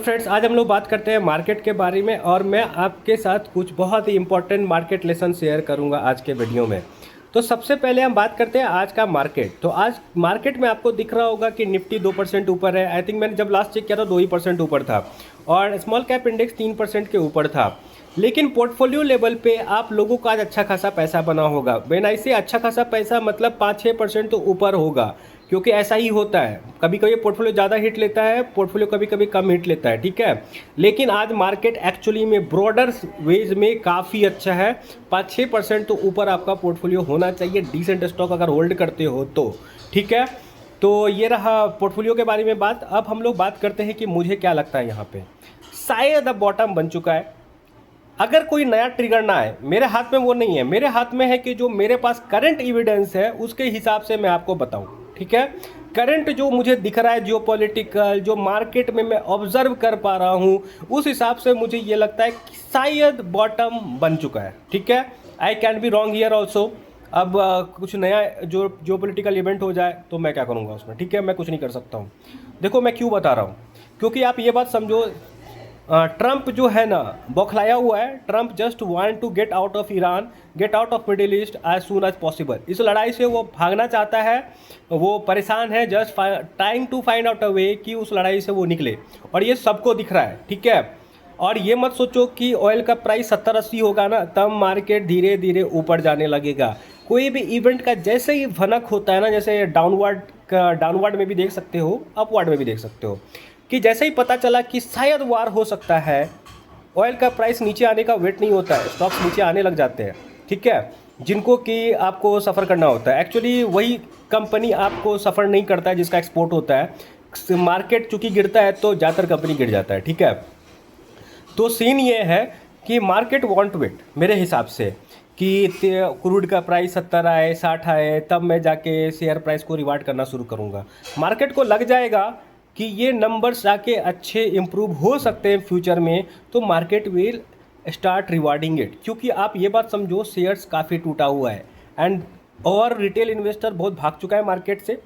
Friends, आज हम लोग बात करते हैं मार्केट के बारे में और मैं आपके साथ कुछ बहुत ही इंपॉर्टेंट मार्केट लेसन शेयर करूंगा आज के वीडियो में। तो सबसे पहले हम बात करते हैं आज का मार्केट। तो आज मार्केट में आपको दिख रहा होगा कि निफ्टी 2% ऊपर है। आई थिंक मैंने जब लास्ट चेक किया था 2% ऊपर था और स्मॉल कैप इंडेक्स 3% के ऊपर था। लेकिन पोर्टफोलियो लेवल पे आप लोगों का आज अच्छा खासा पैसा बना होगा। व्हेन आई से अच्छा खासा पैसा मतलब 5-6% तो ऊपर होगा, क्योंकि ऐसा ही होता है। कभी कभी पोर्टफोलियो ज़्यादा हिट लेता है, पोर्टफोलियो कभी कभी कम हिट लेता है, ठीक है। लेकिन आज मार्केट एक्चुअली में ब्रॉडर वेज में काफ़ी अच्छा है। 5-6% तो ऊपर आपका पोर्टफोलियो होना चाहिए, डिसेंट स्टॉक अगर होल्ड करते हो तो, ठीक है। तो ये रहा पोर्टफोलियो के बारे में बात। अब हम लोग बात करते हैं कि मुझे क्या लगता है यहाँ पे शायद अब बॉटम बन चुका है। अगर कोई नया ट्रिगर ना आए, मेरे हाथ में वो नहीं है। मेरे हाथ में है कि जो मेरे पास करंट एविडेंस है उसके हिसाब से मैं आपको बताऊं, ठीक है। करंट जो मुझे दिख रहा है, जियो पॉलिटिकल जो मार्केट में मैं ऑब्जर्व कर पा रहा हूं, उस हिसाब से मुझे ये लगता है कि शायद बॉटम बन चुका है, ठीक है। I can be wrong here also. अब कुछ नया जो पॉलिटिकल इवेंट हो जाए तो मैं क्या करूँगा उसमें, ठीक है। मैं कुछ नहीं कर सकता हूँ। देखो मैं क्यों बता रहा हूँ, क्योंकि आप ये बात समझो, ट्रंप जो है ना बौखलाया हुआ है। Trump just want to get out of Iran, get out of Middle East as soon as possible. इस लड़ाई से वो भागना चाहता है, वो परेशान है, just trying to find out a way कि उस लड़ाई से वो निकले। और ये सबको दिख रहा है, ठीक है। और ये मत सोचो कि ऑयल का प्राइस 70-80 होगा ना तब मार्केट धीरे धीरे ऊपर जाने लगेगा। कोई भी इवेंट का जैसे ही भनक होता है ना, जैसे डाउनवर्ड में भी देख सकते हो, अपवर्ड में भी देख सकते हो, कि जैसे ही पता चला कि शायद वार हो सकता है, ऑयल का प्राइस नीचे आने का वेट नहीं होता है, स्टॉक्स नीचे आने लग जाते हैं, ठीक है। जिनको कि आपको सफ़र करना होता है, एक्चुअली वही कंपनी आपको सफ़र नहीं करता है जिसका एक्सपोर्ट होता है। मार्केट चूँकि गिरता है तो ज़्यादातर कंपनी गिर जाता है, ठीक है। तो सीन ये है कि मार्केट वांट वेट मेरे हिसाब से कि क्रूड का प्राइस 70 आए 60 आए तब मैं जाके शेयर प्राइस को रिवार्ड करना शुरू करूँगा। मार्केट को लग जाएगा कि ये नंबर्स जाके अच्छे इम्प्रूव हो सकते हैं फ्यूचर में, तो market will start rewarding it. क्योंकि आप ये बात समझो, शेयर्स काफ़ी टूटा हुआ है एंड और रिटेल इन्वेस्टर बहुत भाग चुका है मार्केट से।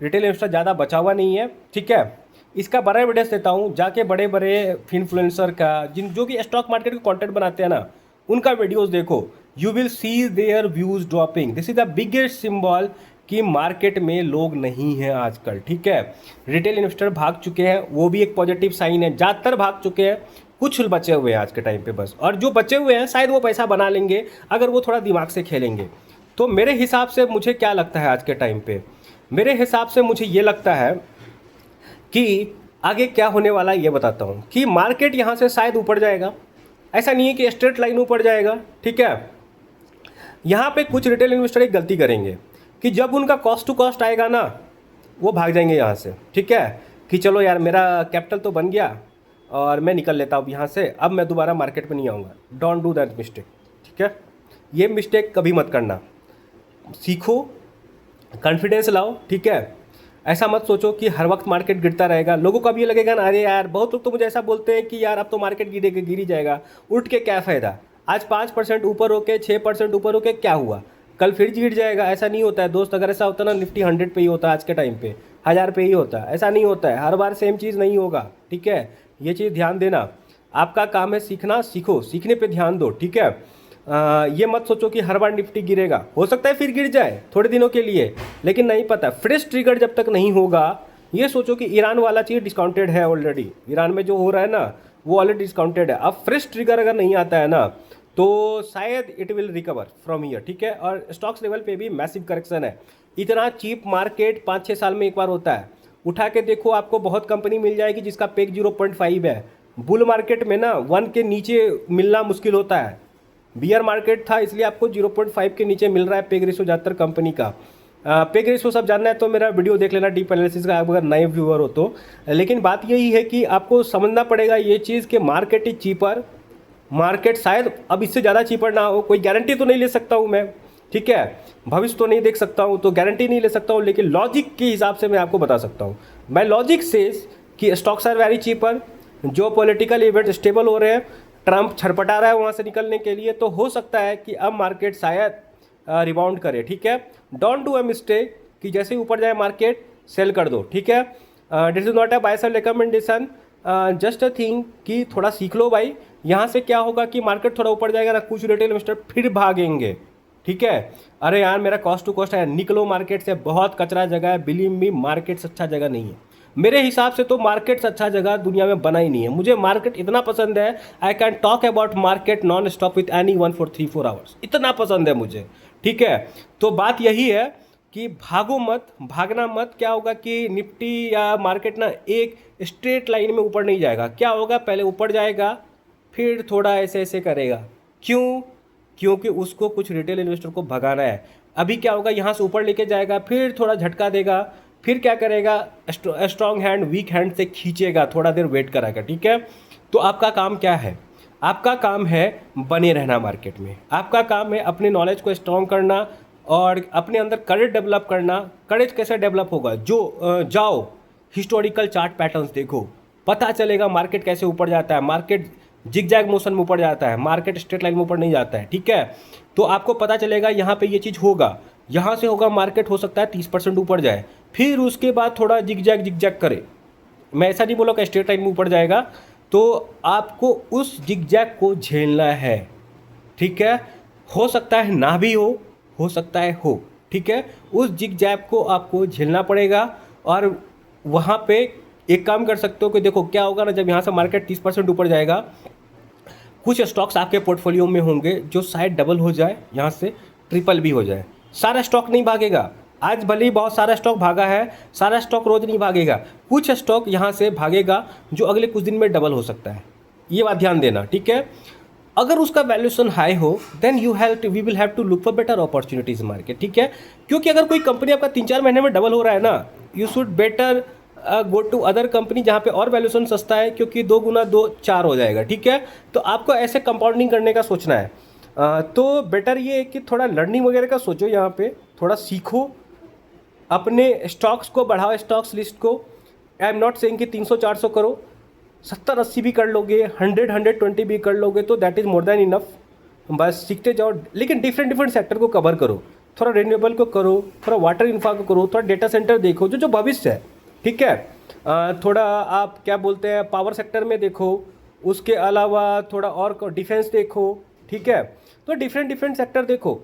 रिटेल इन्वेस्टर ज़्यादा बचा हुआ नहीं है, ठीक है। इसका बड़ा एविडेंस देता हूँ, जाके बड़े बड़े इन्फ्लुएंसर का जो कि स्टॉक मार्केट का कंटेंट बनाते हैं ना, उनका वीडियोस देखो, you will see their views dropping. This is the biggest symbol कि मार्केट में लोग नहीं हैं आजकल, ठीक है। रिटेल इन्वेस्टर भाग चुके हैं, वो भी एक पॉजिटिव साइन है। ज़्यादातर भाग चुके हैं, कुछ बचे हुए हैं आज के टाइम पे बस, और जो बचे हुए हैं शायद वो पैसा बना लेंगे अगर वो थोड़ा दिमाग से खेलेंगे। तो मेरे हिसाब से मुझे क्या लगता है आज के टाइम पे, मेरे हिसाब से मुझे ये लगता है कि आगे क्या होने वाला है ये बताता हूँ। कि मार्केट यहाँ से शायद ऊपर जाएगा, ऐसा नहीं है कि स्ट्रेट लाइन ऊपर जाएगा, ठीक है। यहाँ पे कुछ रिटेल इन्वेस्टर एक गलती करेंगे कि जब उनका कॉस्ट टू कॉस्ट आएगा ना, वो भाग जाएंगे यहाँ से, ठीक है। कि चलो यार मेरा कैपिटल तो बन गया और मैं निकल लेता हूँ यहाँ से, अब मैं दोबारा मार्केट में नहीं आऊँगा। डोंट डू दैट मिस्टेक, ठीक है। ये मिस्टेक कभी मत करना। सीखो, कॉन्फिडेंस लाओ, ठीक है। ऐसा मत सोचो कि हर वक्त मार्केट गिरता रहेगा। लोगों को अब ये लगेगा ना, अरे यार बहुत लोग तो मुझे ऐसा बोलते हैं कि यार अब तो मार्केट गिरेगा, गिर ही जाएगा, उठ के क्या फ़ायदा। आज 5% ऊपर होके 6% ऊपर होके क्या हुआ, कल फिर गिर जाएगा। ऐसा नहीं होता है दोस्त। अगर ऐसा होता ना, निफ्टी 100 पे ही होता, आज के टाइम पे 1000 पे ही होता। ऐसा नहीं होता है, हर बार सेम चीज़ नहीं होगा, ठीक है। ये चीज़ ध्यान देना। आपका काम है सीखना, सीखो, सीखने पे ध्यान दो, ठीक है। ये मत सोचो कि हर बार निफ्टी गिरेगा। हो सकता है फिर गिर जाए थोड़े दिनों के लिए, लेकिन नहीं पता। फ्रेश ट्रिगर जब तक नहीं होगा, ये सोचो कि ईरान वाला चीज़ डिस्काउंटेड है ऑलरेडी। ईरान में जो हो रहा है ना वो ऑलरेडी डिस्काउंटेड है। अब फ्रेश ट्रिगर अगर नहीं आता है ना तो शायद it will recover from year, ठीक है। और स्टॉक्स लेवल पे भी मैसिव करेक्शन है। इतना चीप मार्केट 5-6 साल में एक बार होता है। उठा के देखो, आपको बहुत कंपनी मिल जाएगी जिसका पेग 0.5 है। बुल मार्केट में ना 1 के नीचे मिलना मुश्किल होता है। बियर मार्केट था इसलिए आपको 0.5 के नीचे मिल रहा है पेग रेशो ज़्यादातर कंपनी का। पेग रेशो सब जानना है तो मेरा वीडियो देख लेना डीप एनालिसिस का, आप अगर नए व्यूअर हो तो। लेकिन बात यही है कि आपको समझना पड़ेगा ये चीज़ कि मार्केट इज चीपर। मार्केट शायद अब इससे ज़्यादा चीपर ना हो, कोई गारंटी तो नहीं ले सकता हूँ मैं, ठीक है। भविष्य तो नहीं देख सकता हूँ तो गारंटी नहीं ले सकता हूँ, लेकिन लॉजिक के हिसाब से मैं आपको बता सकता हूँ। मैं लॉजिक से कि स्टॉक्स आर वेरी चीपर, जो पॉलिटिकल इवेंट स्टेबल हो रहे हैं, ट्रंप छटपटा रहा है वहाँ से निकलने के लिए, तो हो सकता है कि अब मार्केट शायद रिबाउंड करे, ठीक है। डोंट डू अ मिस्टेक कि जैसे ही ऊपर जाए मार्केट सेल कर दो, ठीक है। This is not a buy sell recommendation. Just a thing कि थोड़ा सीख लो भाई। यहाँ से क्या होगा कि मार्केट थोड़ा ऊपर जाएगा ना, कुछ रिटेल इन्वेस्टर फिर भागेंगे। ठीक है, अरे यार मेरा कॉस्ट टू कॉस्ट है, निकलो मार्केट से, बहुत कचरा जगह है, बिलीव मी मार्केट से अच्छा जगह नहीं है। मेरे हिसाब से तो मार्केट से अच्छा जगह दुनिया में बना ही नहीं है। मुझे मार्केट इतना पसंद है, I can talk about market non stop with any one for 3-4 hours, इतना पसंद है मुझे। ठीक है, तो बात यही है कि भागो मत, भागना मत। क्या होगा कि निफ्टी या मार्केट ना एक स्ट्रेट लाइन में ऊपर नहीं जाएगा। क्या होगा, पहले ऊपर जाएगा फिर थोड़ा ऐसे ऐसे करेगा। क्यों? क्योंकि उसको कुछ रिटेल इन्वेस्टर को भगाना है। अभी क्या होगा, यहाँ से ऊपर लेके जाएगा, फिर थोड़ा झटका देगा, फिर क्या करेगा, स्ट्रॉन्ग हैंड वीक हैंड से खींचेगा, थोड़ा देर वेट कराएगा। ठीक है, तो आपका काम क्या है? आपका काम है बने रहना मार्केट में। आपका काम है अपने नॉलेज को स्ट्रॉन्ग करना और अपने अंदर करेज डेवलप करना। करेज कैसे डेवलप होगा? जाओ हिस्टोरिकल चार्ट पैटर्न्स देखो, पता चलेगा मार्केट कैसे ऊपर जाता है। मार्केट जिगजैग मोशन में ऊपर जाता है, मार्केट स्ट्रेट लाइन में ऊपर नहीं जाता है। ठीक है, तो आपको पता चलेगा यहाँ पे ये चीज़ होगा, यहाँ से होगा, मार्केट हो सकता है 30% ऊपर जाए, फिर उसके बाद थोड़ा जिगजैग जिगजैग करे। मैं ऐसा नहीं बोला कि स्ट्रेट लाइन में ऊपर जाएगा, तो आपको उस जिगजैग को झेलना है। ठीक है, हो सकता है ना भी हो सकता है हो। ठीक है, उस जिगजैग को आपको झेलना पड़ेगा। और वहाँ पे एक काम कर सकते हो कि देखो क्या होगा ना, जब यहाँ से मार्केट 30% ऊपर जाएगा, कुछ स्टॉक्स आपके पोर्टफोलियो में होंगे जो शायद डबल हो जाए, यहाँ से ट्रिपल भी हो जाए। सारा स्टॉक नहीं भागेगा। आज भले ही बहुत सारा स्टॉक भागा है, सारा स्टॉक रोज नहीं भागेगा। कुछ स्टॉक यहाँ से भागेगा जो अगले कुछ दिन में डबल हो सकता है, ये बात ध्यान देना। ठीक है, अगर उसका वैल्यूएशन हाई हो then we will have to look for better opportunities market. ठीक है, क्योंकि अगर कोई कंपनी आपका 3-4 महीने में डबल हो रहा है ना, you should better go to other company जहाँ पे और वैल्यूएशन सस्ता है, क्योंकि 2 गुना 2 4 हो जाएगा। ठीक है, तो आपको ऐसे कंपाउंडिंग करने का सोचना है। तो बेटर ये है कि थोड़ा लर्निंग वगैरह का सोचो, यहाँ पे थोड़ा सीखो, अपने स्टॉक्स को बढ़ाओ, स्टॉक्स लिस्ट को। आई एम नॉट सेइंग कि 300-400 करो, 70-80 भी कर लोगे, 100-120 भी कर लोगे तो that is more than enough. बस सीखते जाओ, लेकिन डिफरेंट सेक्टर को कवर करो। थोड़ा रिन्यूएबल को करो, थोड़ा वाटर इंफ्रा को करो, थोड़ा डेटा सेंटर देखो जो भविष्य है। ठीक है, थोड़ा आप क्या बोलते हैं पावर सेक्टर में देखो, उसके अलावा थोड़ा और डिफेंस देखो। ठीक है, तो डिफरेंट सेक्टर देखो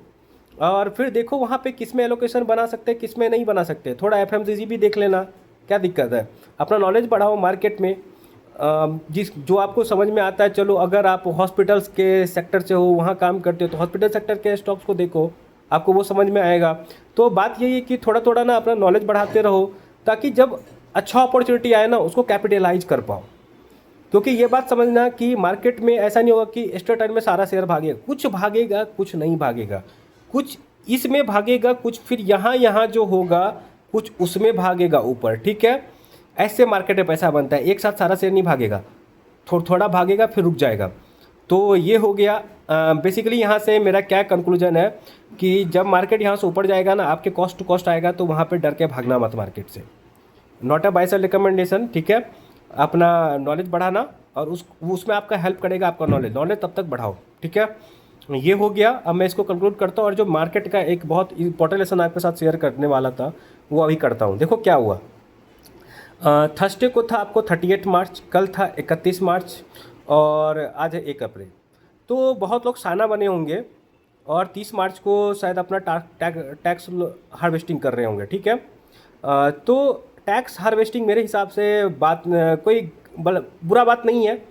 और फिर देखो वहाँ पे किस में एलोकेशन बना सकते हैं, किस में नहीं बना सकते। थोड़ा एफएमसीजी भी देख लेना, क्या दिक्कत है। अपना नॉलेज बढ़ाओ मार्केट में, जो आपको समझ में आता है। चलो अगर आप हॉस्पिटल्स के सेक्टर से हो, वहाँ काम करते हो, तो हॉस्पिटल सेक्टर के स्टॉक्स को देखो, आपको वो समझ में आएगा। तो बात यही है कि थोड़ा थोड़ा ना अपना नॉलेज बढ़ाते रहो, ताकि जब अच्छा अपॉर्चुनिटी आए ना उसको कैपिटलाइज कर पाओ। क्योंकि ये बात समझना कि मार्केट में ऐसा नहीं होगा कि स्ट्रेट लाइन में सारा शेयर भागेगा, कुछ भागेगा कुछ नहीं भागेगा, कुछ इसमें भागेगा, कुछ फिर यहाँ जो होगा कुछ उसमें भागेगा ऊपर। ठीक है, ऐसे मार्केट में पैसा बनता है, एक साथ सारा शेयर नहीं भागेगा, थोड़ा भागेगा फिर रुक जाएगा। तो ये हो गया। बेसिकली यहाँ से मेरा क्या कंक्लूजन है कि जब मार्केट यहाँ से ऊपर जाएगा ना, आपके कॉस्ट टू कॉस्ट आएगा, तो वहाँ पे डर के भागना मत मार्केट से। Not a buy sell recommendation. ठीक है, अपना नॉलेज बढ़ाना और उसमें आपका हेल्प करेगा आपका नॉलेज तब तक बढ़ाओ। ठीक है, ये हो गया। अब मैं इसको कंक्लूड करता हूँ और जो मार्केट का एक बहुत इंपॉर्टेंट लेसन आपके साथ शेयर करने वाला था वो अभी करता हूँ। देखो क्या हुआ, थर्सडे को था आपको 38 मार्च, कल था 31 मार्च और आज है 1 अप्रैल। तो बहुत लोग साना बने होंगे और 30 मार्च को शायद अपना टैक्स हार्वेस्टिंग कर रहे होंगे। ठीक है, तो टैक्स हार्वेस्टिंग मेरे हिसाब से कोई बुरा बात नहीं है,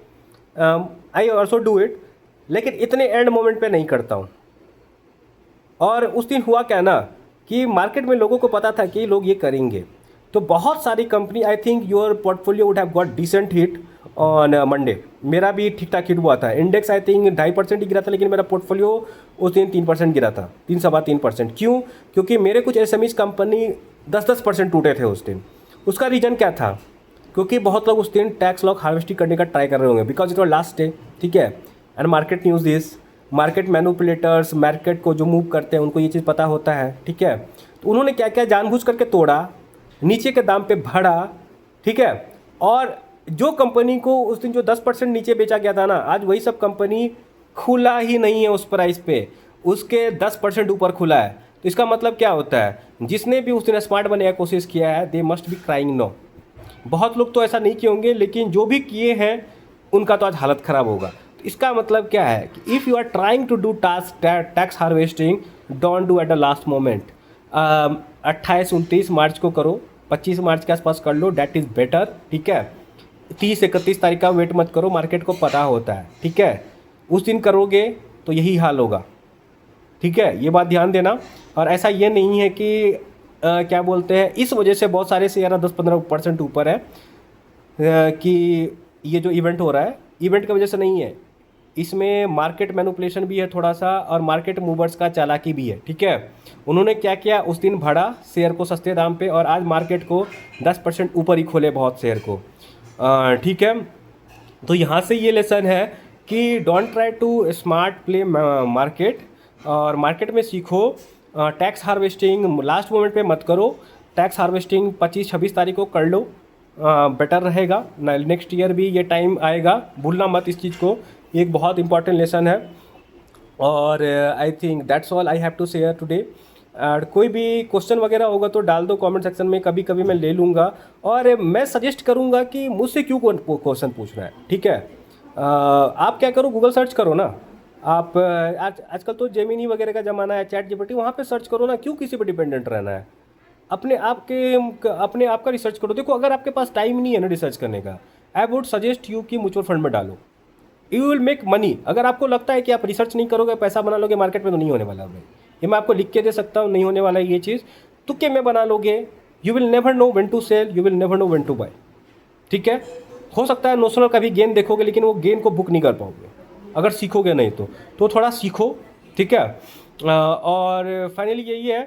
आई ऑल्सो डू इट, लेकिन इतने एंड मोमेंट पे नहीं करता हूँ। और उस दिन हुआ क्या ना कि मार्केट में लोगों को पता था कि लोग ये करेंगे, तो बहुत सारी company, I think your portfolio would have got decent hit on Monday. मेरा भी ठीक ठाक हिट हुआ था, इंडेक्स आई थिंक 2.5% ही गिरा था, लेकिन मेरा पोर्टफोलियो उस दिन 3% गिरा था, 3-3.25%। क्यों? क्योंकि मेरे कुछ एसएमईज कंपनी 10% टूटे थे उस दिन। उसका रीज़न क्या था? क्योंकि बहुत लोग उस दिन टैक्स लॉक हार्वेस्टिंग करने का ट्राई कर रहे होंगे, because it was last day. ठीक है, and market news this, market manipulators, market को जो मूव करते हैं उनको ये चीज़ पता होता है। ठीक है, तो उन्होंने क्या क्या जानबूझ करके तोड़ा, नीचे के दाम पे भरा। ठीक है, और जो कंपनी को उस दिन जो 10% नीचे बेचा गया था ना, आज वही सब कंपनी खुला ही नहीं है उस प्राइस पे, उसके 10% ऊपर खुला है। तो इसका मतलब क्या होता है, जिसने भी उस दिन स्मार्ट बनने का कोशिश किया है, they must be crying no. बहुत लोग तो ऐसा नहीं किए होंगे, लेकिन जो भी किए हैं उनका तो आज हालत ख़राब होगा। तो इसका मतलब क्या है कि if you are trying to do task tax harvesting, don't do at the last moment. 28-29 मार्च को करो, 25 मार्च के आसपास कर लो, डैट इज़ बेटर। ठीक है, 30-31 तारीख का वेट मत करो, मार्केट को पता होता है। ठीक है, उस दिन करोगे तो यही हाल होगा। ठीक है, ये बात ध्यान देना। और ऐसा ये नहीं है कि क्या बोलते हैं, इस वजह से बहुत सारे शेयर 10-15% ऊपर है कि ये जो इवेंट हो रहा है, इवेंट की वजह से नहीं है। इसमें मार्केट मैनिपुलेशन भी है थोड़ा सा, और मार्केट मूवर्स का चालाकी भी है। ठीक है, उन्होंने क्या किया, उस दिन भरा शेयर को सस्ते दाम पे, और आज मार्केट को 10% ऊपर ही खोले बहुत शेयर को। ठीक है, तो यहाँ से ये लेसन है कि don't try to smart play market, और मार्केट में सीखो। टैक्स हार्वेस्टिंग लास्ट मोमेंट पे मत करो, टैक्स हार्वेस्टिंग 25-26 तारीख को कर लो, बेटर रहेगा। नेक्स्ट ईयर भी ये टाइम आएगा, भूलना मत इस चीज़ को, ये एक बहुत इंपॉर्टेंट लेसन है। और I think that's all I have to share today. कोई भी क्वेश्चन वगैरह होगा तो डाल दो कमेंट सेक्शन में, कभी कभी मैं ले लूँगा, और मैं सजेस्ट करूँगा कि मुझसे क्यों क्वेश्चन पूछना है। ठीक है, आप क्या करो, गूगल सर्च करो ना। आप आजकल तो जेमिनी वगैरह का ज़माना है, चैट जीपीटी, वहाँ पे सर्च करो ना, क्यों किसी पे डिपेंडेंट रहना है। अपने आप का रिसर्च करो। देखो, अगर आपके पास टाइम नहीं है ना रिसर्च करने का, आई वुड सजेस्ट यू कि म्यूचुअल फंड में डालो, यू विल मेक मनी। अगर आपको लगता है कि आप रिसर्च नहीं करोगे पैसा बना लोगे मार्केट में, तो नहीं होने वाला भाई। ये मैं आपको लिख के दे सकता हूँ, नहीं होने वाला है ये चीज़। तुक्के में बना लोगे, you will never know when to sell, you will never know when to buy. ठीक है, हो सकता है नोशनल का भी गेन देखोगे, लेकिन वो गेन को बुक नहीं कर पाओगे अगर सीखोगे नहीं तो थोड़ा सीखो। ठीक है, और फाइनली यही है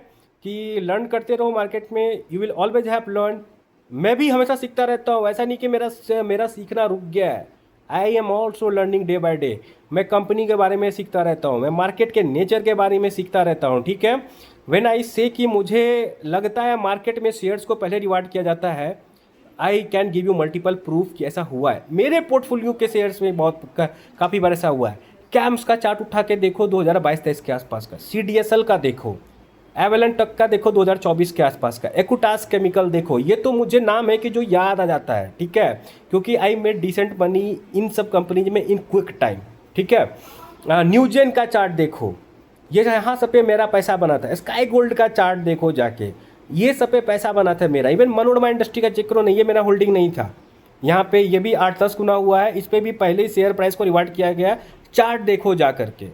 कि लर्न करते रहो मार्केट में, you will always have learn. मैं भी हमेशा सीखता रहता हूँ, ऐसा नहीं कि मेरा सीखना रुक गया है। I am also learning day by day. मैं कंपनी के बारे में सीखता रहता हूँ, मैं मार्केट के नेचर के बारे में सीखता रहता हूँ। ठीक है, व्हेन आई से कि मुझे लगता है मार्केट में शेयर्स को पहले रिवार्ड किया जाता है, I can give you multiple proof कि ऐसा हुआ है। मेरे पोर्टफोलियो के शेयर्स में बहुत काफ़ी बार ऐसा हुआ है। कैम्स का चार्ट उठा के देखो 2022-23 के आसपास का, CDSL का देखो, एवेलन टक का देखो 2024 के आसपास का, एक्विटास केमिकल देखो। ये तो मुझे नाम है कि जो याद आ जाता है। ठीक है, क्योंकि I made decent money in सब कंपनीज में इन क्विक टाइम। ठीक है, न्यूजेन का चार्ट देखो, ये यहाँ सब पे मेरा पैसा बना था। स्काई गोल्ड का चार्ट देखो जाके, ये सब पे पैसा बना था मेरा। इवन मनोरमा इंडस्ट्री का चेक करो नहीं, ये मेरा होल्डिंग नहीं था। यहाँ पे ये भी 8-10 गुना हुआ है, इस पर भी पहले ही शेयर प्राइस को रिवार्ड किया गया। चार्ट देखो जा करके।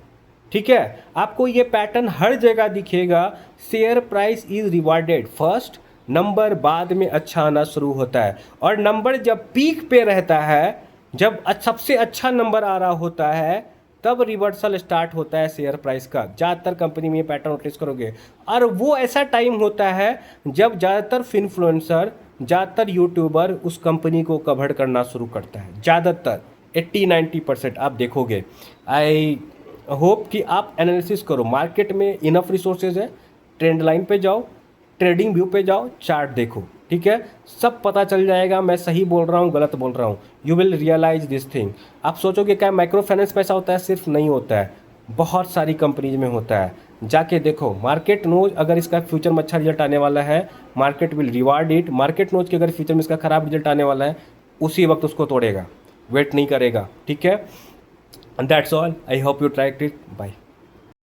ठीक है, आपको ये पैटर्न हर जगह दिखेगा। Share price is rewarded first, number बाद में अच्छा आना शुरू होता है, और नंबर जब पीक पे रहता है, जब सबसे अच्छा नंबर आ रहा होता है, तब रिवर्सल स्टार्ट होता है शेयर प्राइस का। ज़्यादातर कंपनी में ये पैटर्न नोटिस करोगे। और वो ऐसा टाइम होता है जब ज़्यादातर इन्फ्लुएंसर, ज़्यादातर यूट्यूबर उस कंपनी को कवर करना शुरू करता है। ज़्यादातर 80-90% आप देखोगे। आई होप कि आप एनालिसिस करो। मार्केट में इनफ रिसोर्सेज है, ट्रेंड लाइन पे जाओ, ट्रेडिंग व्यू पे जाओ, चार्ट देखो। ठीक है, सब पता चल जाएगा मैं सही बोल रहा हूँ गलत बोल रहा हूँ। You will realise this thing. आप सोचोगे क्या माइक्रो फाइनेंस पैसा होता है? सिर्फ नहीं होता है, बहुत सारी कंपनीज में होता है। जाके देखो, मार्केट नोज अगर इसका फ्यूचर में अच्छा रिजल्ट आने वाला है, market will reward it. Market knows के अगर फ्यूचर में इसका खराब रिजल्ट आने वाला है, उसी वक्त उसको तोड़ेगा, वेट नहीं करेगा। ठीक है, that's all. I hope you try it. Bye.